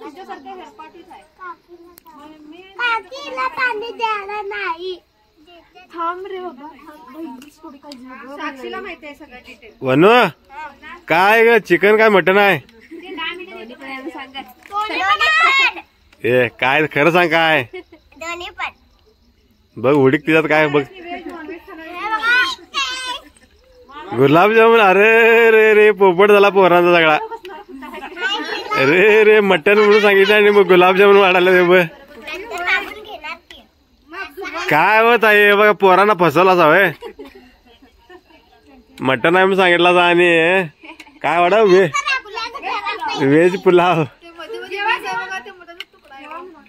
तुझ्यासारख्या हेरपाटीच आहे. काकीला पाणी द्यायला नाही. थांब रे बाबा. साक्षीला माहिती आहे सगळं डिटेल. वनू काय ग चिकन काय मटन आहे? ए काय खरं सांग काय? दोन्ही पण. बघ उडीक तिच्यात काय बघ. गुलाबजामुन अरे रे रे पोपट झाला पोरांचा सगळा. अरे रे मटन म्हणून सांगितलं आणि मग गुलाबजामुन वाढायला ते बघ. काय होत आहे बघा पोरांना फसवलाच हवंय. मटन आहे म्हणून सांगितलं आणि काय वाढा व्हेज पुलाव.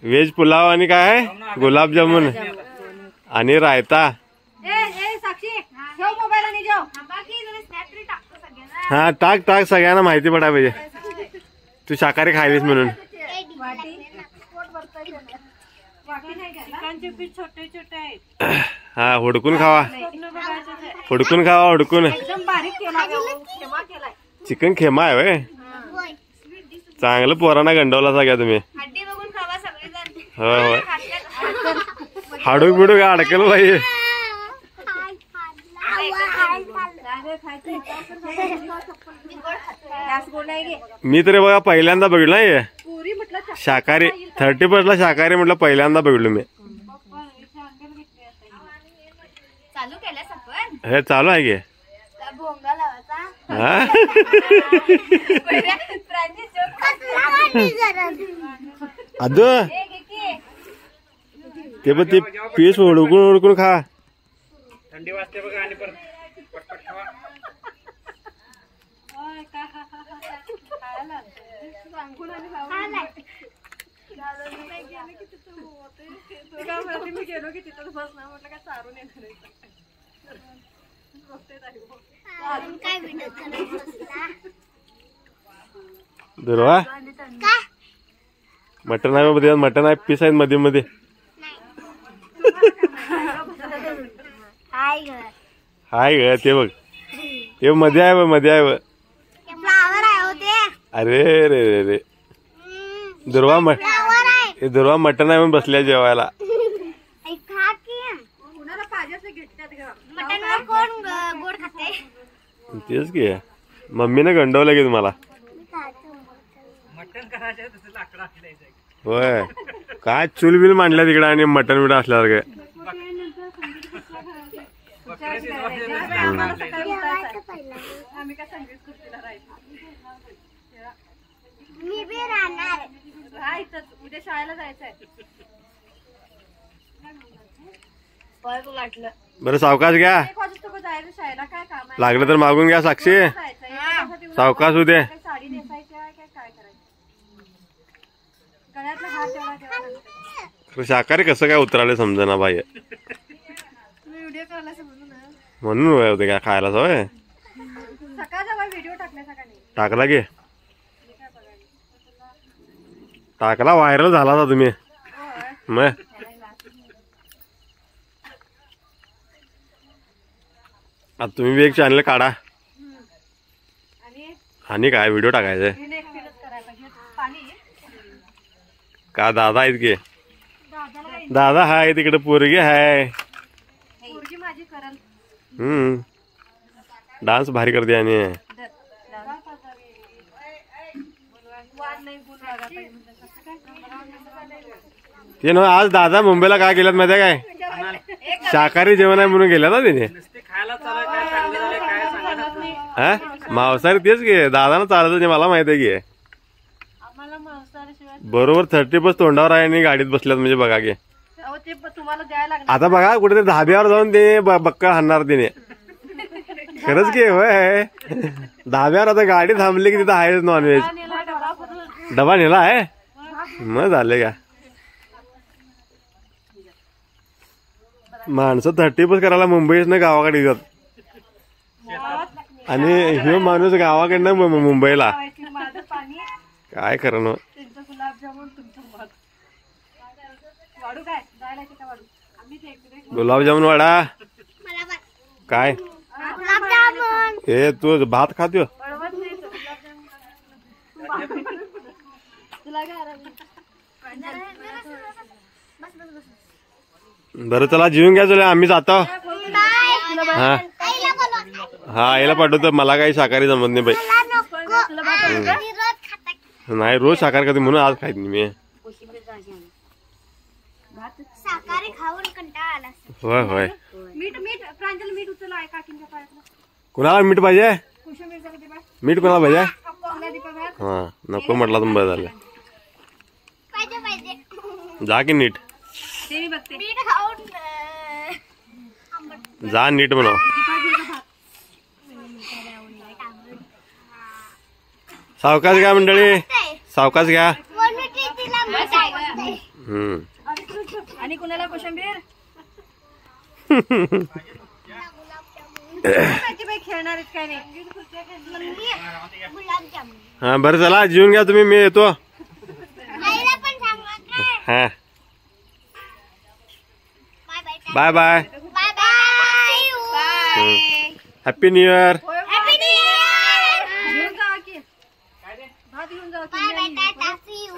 व्हेज पुलाव आणि काय गुलाबजामुन आणि रायता. हा टाक टाक सगळ्यांना माहिती पडा पाहिजे तू शाकाहारी खायलीस म्हणून. हा हुडकून खावा हुडकून खावा हुडकून. चिकन खेमा आहे वय चांगलं पोरांना गंडवला सगळ्या तुम्ही. होय होय हाडूक बिडूक अडकेल पाहिजे. मी तरी बघा पहिल्यांदा बघितलं नाही शाकाहारी 30% शाकाहारी म्हटलं पहिल्यांदा बघितलं मी. हे चालू आहे की अद ते पण ते पीस हुडकून हुडकून खा. थंडी वाजते बघा आणि परत पटपट खावा. मी गेलो की तिथं बस ना म्हटलं काय चारून येणार. दुर्वा मटन आहे मध्ये मटन आहे पीस आहेत मध्ये मध्ये. हाय ग ते बघ ते मध्ये आहे मध्ये आहे. अरे रे रे रे दुर्वा दुर्वा मटन आहे म्हणून बसल्या जेवायला. तेच की मम्मीने गंडवलं की तुम्हाला. होय काय चूल बिल मांडल्या तिकडे आणि मटन बिट असल्यावर उद्या शाळेला जायचंय. बरं सावकाश घ्या शाळेला काय काम आहे. लागलं तर मागून घ्या साक्षी सावकाश उद्या. साडी नेसायची आहे काय करायचं. गळ्यातला हात तेवढा शाकाहारी कसं काय उतराले समजा ना बाई व्हिडिओ करायला म्हणून होते काय खायला सवय. सकाळचा व्हिडिओ टाकण्याचा का नाही टाकला की टाकला व्हायरल झाला होता तुम्ही. मग आता तुम्ही बी एक चॅनल काढा आणि काय व्हिडिओ टाकायचे. का दादा आहेत की दादा हाय तिकडे पोरगी हाय. डान्स भारी करते आणि ते ना आज दादा मुंबईला काय केलं माहिती आहे काय शाकाहारी जेवण आहे म्हणून गेला ना त्याने. हा मांसाहारी तेच घे दादानं चालत मला माहित आहे की बरोबर 30% तोंडावर आहे आणि गाडीत बसल्यात म्हणजे बघा की. आता बघा कुठेतरी धाब्यावर जाऊन ते बक्का हाणणार तिने खरंच की. होय धाब्यावर आता गाडी थांबली की तिथं आहेच नॉनव्हेज. डबा नेला आहे मग झाले का. माणसं 30% करायला मुंबईच ना गावाकडे येतात आणि हे माणूस गावाकडनं मुंबईला काय खरं ना. गुलाबजामुन वाडा काय हे तू भात खातो तुला काय आराम? बरं चला जेवून घ्या चला आम्ही जातो. हा आईला बोलवा. हा आईला पाठवतो. मला काही शाकाहारी जमत नाही बाई. मला नको. मी रोज खाता. नाही रोज शाकाहार करते म्हणून आज खायत नाही मी. शाकाहारी खाऊन कंटाळा आला. होय होय. मीठ मीठ प्रांजल मीठ उचल आहे काकींच्या पायातलं. कुणाला मीठ पाहिजे? कोशिंबीर मीठ सगळं मीठ कोणाला पाहिजे? आपल्या दीपाबाई हा नको म्हटलं तर बरं झालं. पाहिजे पाहिजे. जा की नीट ते मी बघते. मीठ खाऊन जा नीट म्हणा. सावकाश घ्या मंडळी सावकाश घ्या. तिला मीठ आवडतंय. आणि कुणाला कोशिंबीर? बाई खेळणार आहेत काय नाही. गुलाबजामुन. हा बरं चला जेवून घ्या तुम्ही. मी येतो. आईला पण सांगा काय. हा bye bye. Bye bye. Bye bye. Happy new year. Happy new year. घेऊन जा की भात घेऊन जा. Bye bye. Tata. See you.